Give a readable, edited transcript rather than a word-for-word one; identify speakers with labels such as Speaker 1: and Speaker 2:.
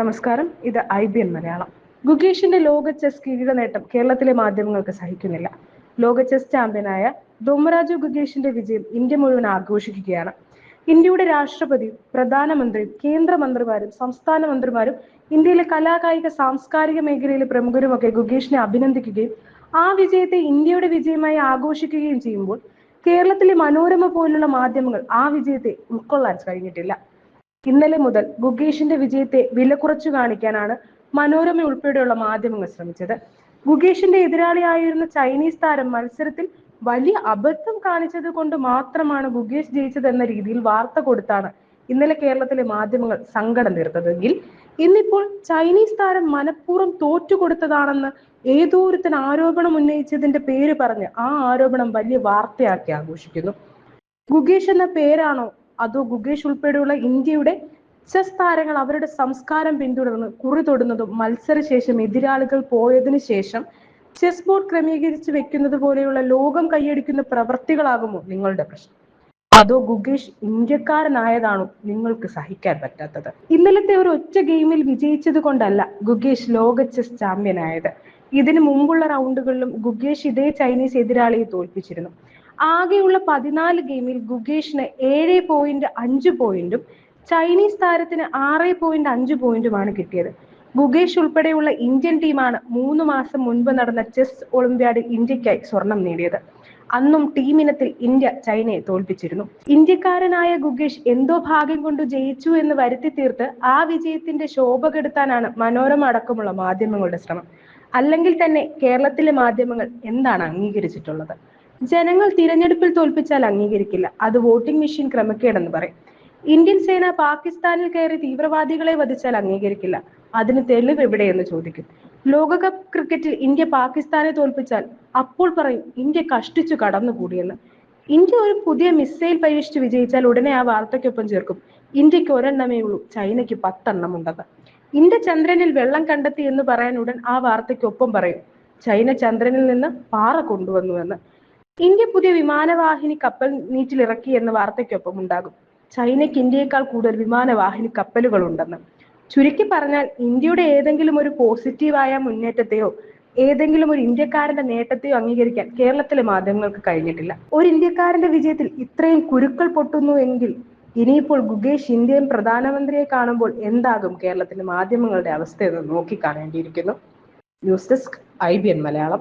Speaker 1: നമസ്കാരം, ഇത് IBN മലയാളം. ഗുകേഷിന്റെ ലോക ചെസ് കിരീട നേട്ടം കേരളത്തിലെ മാധ്യമങ്ങൾക്ക് സഹിക്കുന്നില്ല. ലോക ചെസ് ചാമ്പ്യനായ ദൊമ്മരാജു ഗുകേഷിന്റെ വിജയം ഇന്ത്യ മുഴുവൻ ആഘോഷിക്കുകയാണ്. ഇന്ത്യയുടെ രാഷ്ട്രപതിയും പ്രധാനമന്ത്രിയും കേന്ദ്രമന്ത്രിമാരും സംസ്ഥാന മന്ത്രിമാരും ഇന്ത്യയിലെ കലാകായിക സാംസ്കാരിക മേഖലയിലെ പ്രമുഖരുമൊക്കെ ഗുകേഷിനെ അഭിനന്ദിക്കുകയും ആ വിജയത്തെ ഇന്ത്യയുടെ വിജയമായി ആഘോഷിക്കുകയും ചെയ്യുമ്പോൾ കേരളത്തിലെ മനോരമ പോലുള്ള മാധ്യമങ്ങൾ ആ വിജയത്തെ ഉൾക്കൊള്ളാൻ കഴിഞ്ഞിട്ടില്ല. ഇന്നലെ മുതൽ ഗുകേഷിന്റെ വിജയത്തെ വില കുറച്ചു കാണിക്കാനാണ് മനോരമ ഉൾപ്പെടെയുള്ള മാധ്യമങ്ങൾ ശ്രമിച്ചത്. ഗുകേഷിന്റെ എതിരാളിയായിരുന്ന ചൈനീസ് താരം മത്സരത്തിൽ വലിയ അബദ്ധം കാണിച്ചത് കൊണ്ട് മാത്രമാണ് ഗുകേഷ് ജയിച്ചതെന്ന രീതിയിൽ വാർത്ത കൊടുത്താണ് ഇന്നലെ കേരളത്തിലെ മാധ്യമങ്ങൾ സങ്കടം തീർത്തതെങ്കിൽ ഇന്നിപ്പോൾ ചൈനീസ് താരം മനഃപൂർവ്വം തോറ്റുകൊടുത്തതാണെന്ന് ഏതോ ഒരുത്തൻ ആരോപണം ഉന്നയിച്ചതിന്റെ പേര് പറഞ്ഞ് ആ ആരോപണം വലിയ വാർത്തയാക്കി ആഘോഷിക്കുന്നു. ഗുകേഷ് എന്ന പേരാണോ അതോ ഗുകേഷ് ഉൾപ്പെടെയുള്ള ഇന്ത്യയുടെ ചെസ് താരങ്ങൾ അവരുടെ സംസ്കാരം പിന്തുടർന്ന് കുറി തൊടുന്നതും മത്സരശേഷം എതിരാളികൾ പോയതിനു ശേഷം ചെസ് ബോർഡ് ക്രമീകരിച്ച് വെക്കുന്നത് പോലെയുള്ള ലോകം കൈയടിക്കുന്ന പ്രവർത്തികളാകുമോ നിങ്ങളുടെ പ്രശ്നം? അതോ ഗുകേഷ് ഇന്ത്യക്കാരനായതാണോ നിങ്ങൾക്ക് സഹിക്കാൻ പറ്റാത്തത്? ഇന്നലത്തെ ഒരു ഒറ്റ ഗെയിമിൽ വിജയിച്ചത് കൊണ്ടല്ല ഗുകേഷ് ലോക ചെസ് ചാമ്പ്യനായത്. ഇതിനു മുമ്പുള്ള റൗണ്ടുകളിലും ഗുകേഷ് ഇതേ ചൈനീസ് എതിരാളിയെ തോൽപ്പിച്ചിരുന്നു. ആകെയുള്ള 14 ഗെയിമിൽ ഗുകേഷിന് 7.5 പോയിന്റും ചൈനീസ് താരത്തിന് 6.5 പോയിന്റുമാണ് കിട്ടിയത്. ഗുകേഷ് ഉൾപ്പെടെയുള്ള ഇന്ത്യൻ ടീമാണ് 3 മാസം മുൻപ് നടന്ന ചെസ് ഒളിമ്പ്യാഡിൽ ഇന്ത്യക്കായി സ്വർണം നേടിയത്. അന്നും ടീമിനത്തിൽ ഇന്ത്യ ചൈനയെ തോൽപ്പിച്ചിരുന്നു. ഇന്ത്യക്കാരനായ ഗുകേഷ് എന്തോ ഭാഗ്യം കൊണ്ട് ജയിച്ചു എന്ന് വരുത്തി തീർത്ത് ആ വിജയത്തിന്റെ ശോഭ കെടുത്താനാണ് മനോരമ അടക്കമുള്ള മാധ്യമങ്ങളുടെ ശ്രമം. അല്ലെങ്കിൽ തന്നെ കേരളത്തിലെ മാധ്യമങ്ങൾ എന്താണ് അംഗീകരിച്ചിട്ടുള്ളത്? ജനങ്ങൾ തിരഞ്ഞെടുപ്പിൽ തോൽപ്പിച്ചാൽ അംഗീകരിക്കില്ല, അത് വോട്ടിംഗ് മെഷീൻ ക്രമക്കേടെന്ന് പറയും. ഇന്ത്യൻ സേന പാകിസ്ഥാനിൽ കയറി തീവ്രവാദികളെ വധിച്ചാൽ അംഗീകരിക്കില്ല, അതിന് തെളിവ് എവിടെയെന്ന് ചോദിക്കും. ലോകകപ്പ് ക്രിക്കറ്റിൽ ഇന്ത്യ പാകിസ്ഥാനെ തോൽപ്പിച്ചാൽ അപ്പോൾ പറയും ഇന്ത്യ കഷ്ടിച്ചു കടന്നുകൂടിയെന്ന്. ഇന്ത്യ ഒരു പുതിയ മിസൈൽ പരീക്ഷിച്ച് വിജയിച്ചാൽ ഉടനെ ആ വാർത്തയ്ക്കൊപ്പം ചേർക്കും ഇന്ത്യക്ക് ഒരെണ്ണമേ ഉള്ളൂ, ചൈനയ്ക്ക് 10 എണ്ണം ഉണ്ടെന്ന്. ഇന്ത്യ ചന്ദ്രനിൽ വെള്ളം കണ്ടെത്തി എന്ന് പറയാൻ ഉടൻ ആ വാർത്തയ്ക്കൊപ്പം പറയും ചൈന ചന്ദ്രനിൽ നിന്ന് പാറ കൊണ്ടുവന്നുവെന്ന്. ഇന്ത്യ പുതിയ വിമാനവാഹിനി കപ്പൽ നീറ്റിലിറക്കി എന്ന വാർത്തയ്ക്കൊപ്പം ഉണ്ടാകും ചൈനയ്ക്ക് ഇന്ത്യയെക്കാൾ കൂടുതൽ വിമാനവാഹിനി കപ്പലുകൾ ഉണ്ടെന്ന്. ചുരുക്കി പറഞ്ഞാൽ ഇന്ത്യയുടെ ഏതെങ്കിലും ഒരു പോസിറ്റീവായ മുന്നേറ്റത്തെയോ ഏതെങ്കിലും ഒരു ഇന്ത്യക്കാരന്റെ നേട്ടത്തെയോ അംഗീകരിക്കാൻ കേരളത്തിലെ മാധ്യമങ്ങൾക്ക് കഴിഞ്ഞിട്ടില്ല. ഒരു ഇന്ത്യക്കാരന്റെ വിജയത്തിൽ ഇത്രയും കുരുക്കൾ പൊട്ടുന്നു എങ്കിൽ ഇനിയിപ്പോൾ ഗുകേഷ് ഇന്ത്യൻ പ്രധാനമന്ത്രിയെ കാണുമ്പോൾ എന്താകും കേരളത്തിലെ മാധ്യമങ്ങളുടെ അവസ്ഥയെന്ന് നോക്കിക്കാണേണ്ടിയിരിക്കുന്നു. News desk IBN Malayalam.